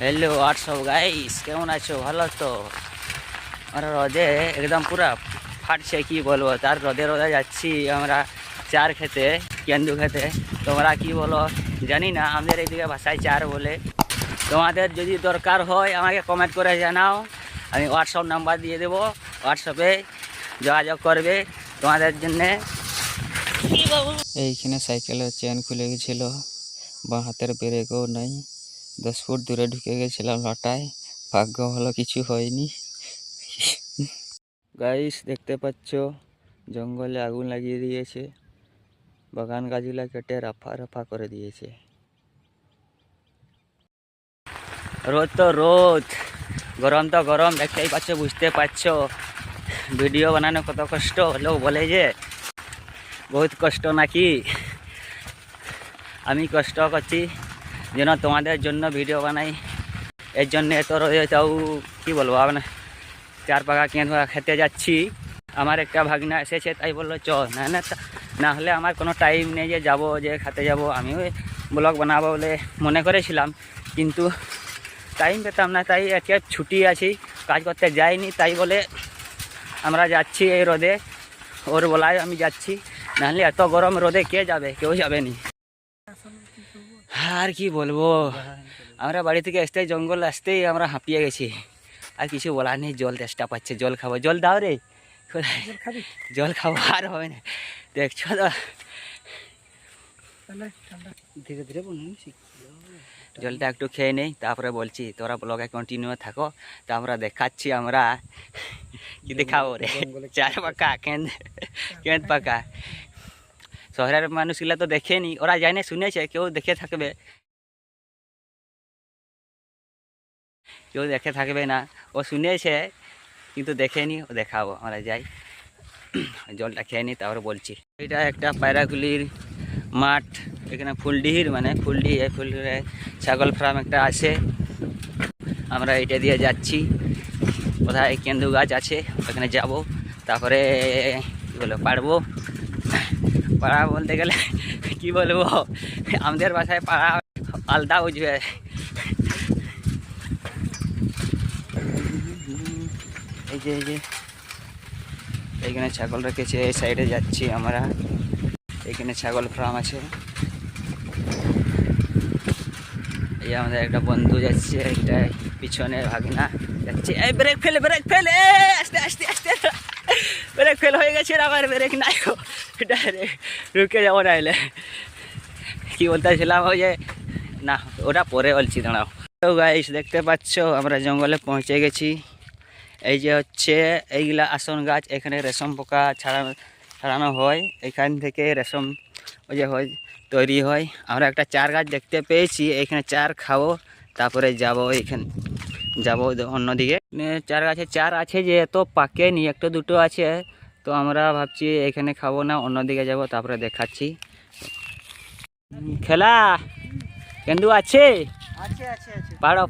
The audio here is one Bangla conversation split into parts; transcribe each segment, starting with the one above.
हेलो व्हाट्सअप गाइस কেমন আছো ভালো তো আমরা রোদে একদম পুরা ফাটছে কি বলবো তার রোদে রোদে যাচ্ছি আমরা চার খেতে কেন্দু খেতে তোমরা কি বলো জানি না আমাদের এইদিকে ভাষায় চার বলে তোমাদের যদি দরকার হয় আমাকে কমেন্ট করে জানাও আমি হোয়াটসঅ্যাপ নাম্বার দিয়ে দেবো হোয়াটসঅ্যাপে যোগাযোগ করবে তোমাদের জন্য এইখানে সাইকেলের চেন খুলে গেছিল বা হাতের ব্রেকও নাই 10 ফুট দূরে ঢুকে গেছিলাম লটায় ভাগ্য ভালো কিছু হয়নি গাইস দেখতে পাচ্ছ জঙ্গলে আগুন লাগিয়ে দিয়েছে বাগান গাছগুলা কেটে রাফা রাফা করে দিয়েছে রোদ তো রোদ গরম তো গরম দেখতেই পাচ্ছ বুঝতে পারছো ভিডিও বানানো কত কষ্ট লোক বলে যে বহুত কষ্ট নাকি আমি কষ্ট করছি যেন তোমাদের জন্য ভিডিও বানাই এর জন্য এত রোদে তাও কি বলবো আপনার চার পাকা কেঁদু খেতে যাচ্ছি আমার একটা ভাগনা এসেছে তাই বললো চ না না না হলে আমার কোনো টাইম নেই যে যাবো যে খেতে যাব আমিও ব্লগ বানাবো বলে মনে করেছিলাম কিন্তু টাইম পেতাম না তাই আজকে ছুটি আছি কাজ করতে যাইনি তাই বলে আমরা যাচ্ছি এই রোদে ওর বলায় আমি যাচ্ছি নাহলে এত গরম রোদে কে যাবে কেউ যাবে নি আর কি বলবো আমরা বাড়ি থেকে আসতেই জঙ্গল আসতেই আমরা হাঁপিয়ে গেছি আর কিছু বলার নেই জল তেষ্টা পাচ্ছে জল খাবো জল দাও রে জল খাবো আর হবে না দেখছো তো ধীরে ধীরে জলটা একটু খেয়ে নেই তারপরে বলছি তোরা ব্লগে কন্টিনিউ থাকো তা আমরা দেখাচ্ছি আমরা কি দেখাবো রে চার পাকা কেঁদ পাকা শহরের মানুষগুলা তো দেখেনি ওরা যায় না শুনেছে কেউ দেখে থাকবে কেউ দেখে থাকবে না ও শুনেছে কিন্তু দেখেনি ও দেখাবো আমরা যাই জলটা খেয়ে নিই তারপরে বলছি এটা একটা পায়রাগুলির মাঠ এখানে ফুলডিহির মানে ফুলডি এই ফুলডিহে ছাগল ফার্ম একটা আছে আমরা এটা দিয়ে যাচ্ছি কোথায় কেন্দু গাছ আছে ওখানে যাব তারপরে কী বলবো পাড়া বলতে গেলে কি বলবো আমাদের বাসায় পাড়া আলাদা বুঝবে এই যে এইখানে ছাগল রেখেছে এই সাইডে যাচ্ছি আমরা এখানে ছাগল ফার্ম আছে এই আমাদের একটা বন্ধু যাচ্ছে একটা পিছনে ভাগনা যাচ্ছে এই ব্রেক ফেলে আস্তে আস্তে আস্তে ব্রেক ফেল হয়ে গেছে আবার ব্রেক নাই ডাইরেক্ট রুকে যাবো নাইলে কি বলতেছিলাম ওই যে না ওটা পরে বলছি দাঁড়াও তো গাইস দেখতে পাচ্ছ আমরা জঙ্গলে পৌঁছে গেছি এই যে হচ্ছে এইগুলা আসন গাছ এখানে রেশম পোকা ছাড়ানো হয় এখান থেকে রেশম ওই যে হয় তৈরি হয় আমরা একটা চার গাছ দেখতে পেয়েছি এখানে চার খাবো তারপরে যাবো এইখানে যাবো অন্যদিকে চার গাছে চার আছে যে এত পাকেনি একটা দুটো আছে তো আমরা ভাবছি এখানে খাবো না অন্যদিকে যাব তারপরে দেখাচ্ছি খেলা কেন্দু আছে পাড়ো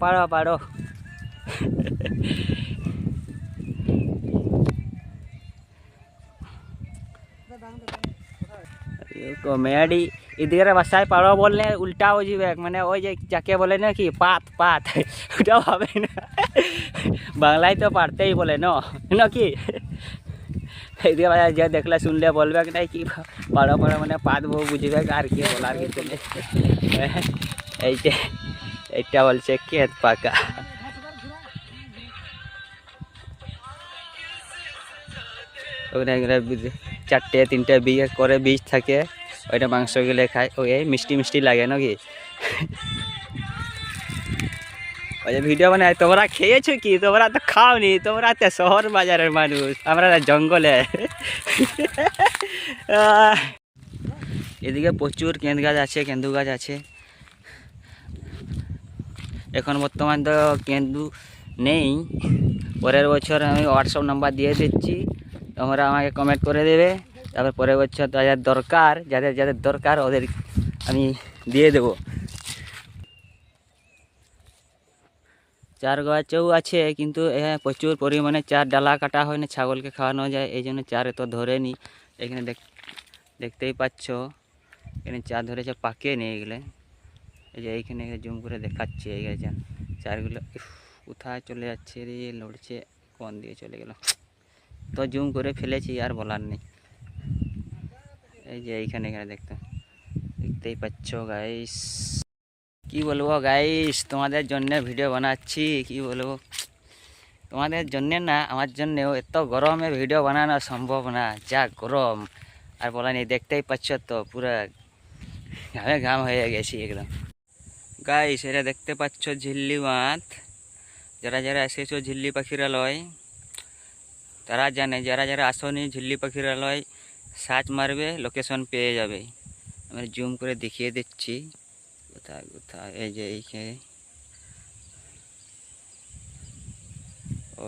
কমেডি এদিকে বাসায় পাড়ো বললে উল্টা হয়ে যাবে মানে ওই যে যাকে বলে না কি পাত ওটাও হবে না বাংলায় তো পারতেই বলে কি এদিকে বাজার যে দেখলে শুনলে বলবে না কি পাড়ো মানে পাত বউ বুঝবে আর কি বলার কিছু নেই এইটা বলছে কেত পাকা ওখানে চারটে তিনটে বিয়ে করে বীজ থাকে ওইটা মাংস গেলে খায় ওই মিষ্টি লাগে নাকি ওই যে ভিডিও বানায় তোমরা খেয়েছো কি তোমরা তো খাওনি তোমরা তো শহর বাজারের মানুষ আমরা জঙ্গলে এদিকে প্রচুর কেন্দু গাছ আছে এখন বর্তমান তো কেন্দু নেই পরের বছর আমি হোয়াটসঅ্যাপ নাম্বার দিয়ে দিচ্ছি তোমরা আমাকে কমেন্ট করে দেবে তারপর পরের বছর যাদের দরকার ওদের আমি দিয়ে দেবো চার গাছও আছে কিন্তু প্রচুর পরিমাণে চার ডালা কাটা হয় না ছাগলকে খাওয়ানো যায় এই জন্য চার এত ধরে নি এখানে দেখতেই পাচ্ছ এখানে চার ধরেছে পাকে নিয়ে গেলে এই যে এইখানে জুম করে দেখাচ্ছি এই গাছ চারগুলো কোথায় চলে যাচ্ছে রে, লড়ছে, কোন দিকে চলে গেল, তো জুম করে ফেলেছি আর বলার নেই। এই যে এইখানে দেখতেই পাচ্ছ গাইস, কি বলবো গাইস, তোমাদের জন্য ভিডিও বানাচ্ছি, কি বলবো তোমাদের জন্যে না, আমার জন্যেও এত গরমে ভিডিও বানানো সম্ভব না, যা গরম আর বলা নেই। দেখতেই পাচ্ছ তো পুরো ঘামে ঘাম হয়ে গেছি একদম। গাইস এটা দেখতে পাচ্ছ ঝিল্লি বাঁধ, যারা যারা এসেছো ঝিল্লি পাখিরালয় তারা জানে, যারা যারা আসনি ঝিল্লি পাখিরালয় সার্চ মারবে লোকেশন পেয়ে যাবে। আমি জুম করে দেখিয়ে দিচ্ছি কোথায় কোথায়। এই যে এইখানে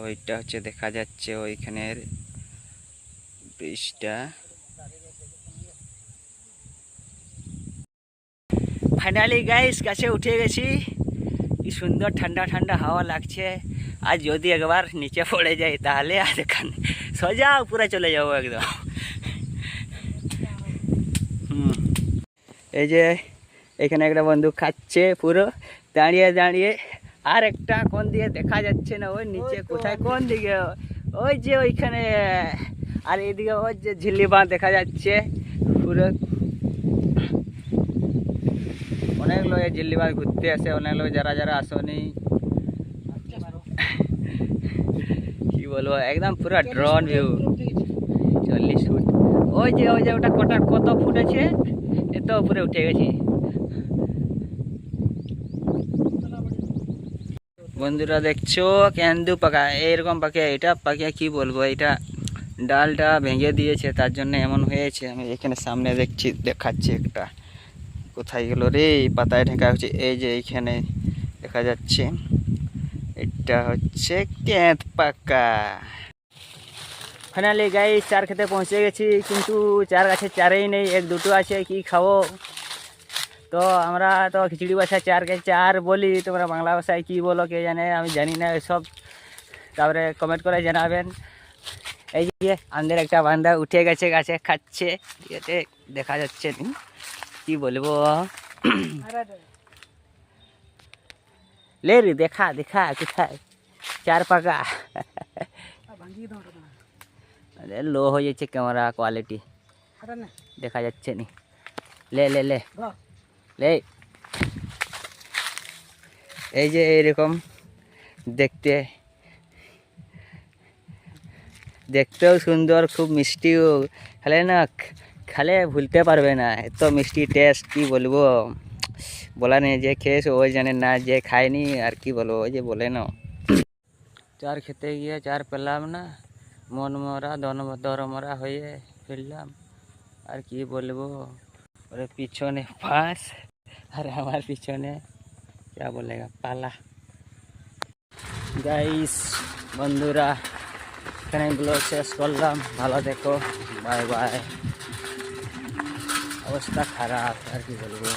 ওইটা হচ্ছে দেখা যাচ্ছে ওইখানের ব্রিজটা। ফাইনালি গাইস গাছে উঠে গেছি, কি সুন্দর ঠান্ডা ঠান্ডা হাওয়া লাগছে। আর যদি একবার নিচে পড়ে যায় তাহলে আর এখানে সোজা উপরে চলে যাবো একদম। এই যে এখানে একটা বন্ধু খাচ্ছে পুরো দাঁড়িয়ে দাঁড়িয়ে, আর একটা কোন দিকে দেখা যাচ্ছে না, ওই নিচে কোথায় কোন দিকে, ওই যে ওইখানে। আর এইদিকে ওই যে ঝিল্লি বাঁধ দেখা যাচ্ছে পুরো। অনেক লোক ঝিল্লি বাঁধ ঘুরতে আসে, অনেক লোক যারা যারা আসনি, কি বলবো একদম পুরো ড্রোন ভিউ। 40 ফুট, ওই যে ওটা কত ফুট আছে, এত উপরে উঠে গেছি। বন্ধুরা দেখছো কেন্দু পাখা, এইরকম পাখি, এটা পাখি কি বলবো, এটা ডালটা ভেঙে দিয়েছে তার জন্য এমন হয়েছে। আমি এখানে সামনে দেখাচ্ছি একটা, কোথায় গেল রে, পাতায় ঢাকা হচ্ছে, এই যে এইখানে দেখা যাচ্ছে, এটা হচ্ছে কেঁদ পাকা। ফাইনালি গাইস চার খেতে পৌঁছে গেছি, কিন্তু চার গাছে চারেই নেই, এক দুটো আছে, কি খাবো। তো আমরা তো খিচুড়ি ভাষায় চারকে চার বলি, তোমরা বাংলা ভাষায় কি বলো কে জানে, আমি জানি না এসব, তারপরে কমেন্ট করে জানাবেন। এই যে আমাদের একটা বান্দা উঠে গেছে গাছে, খাচ্ছে, এতে দেখা যাচ্ছে কি বলবো। লে রে দেখা কোথায় চার পাকা। লো হয়ে যাচ্ছে ক্যামেরা কোয়ালিটি, দেখা যাচ্ছে নি। লে লে লে লে, এই যে এইরকম দেখতেও সুন্দর, খুব মিষ্টিও, খেলে না খেলে ভুলতে পারবে না, এত মিষ্টি টেস্ট, কি বলবো বলা নেই। যে খেয়েছে ওই জানে না, যে খায়নি আর কি বলবো, ওই যে বলে না। চার খেতে গিয়ে চার পেলাম না, মন মরা দরমরা হয়ে ফেললাম, আর কি বলবো। ওরে পিছনে ফাঁস আর আমার পিছনে क्या बोलेगा पाला। गाइस বন্ধুরা এখানে ব্লগ শেষ করলাম, ভালো দেখো, বাই বাই। অবস্থা খারাপ আর কি বলবো।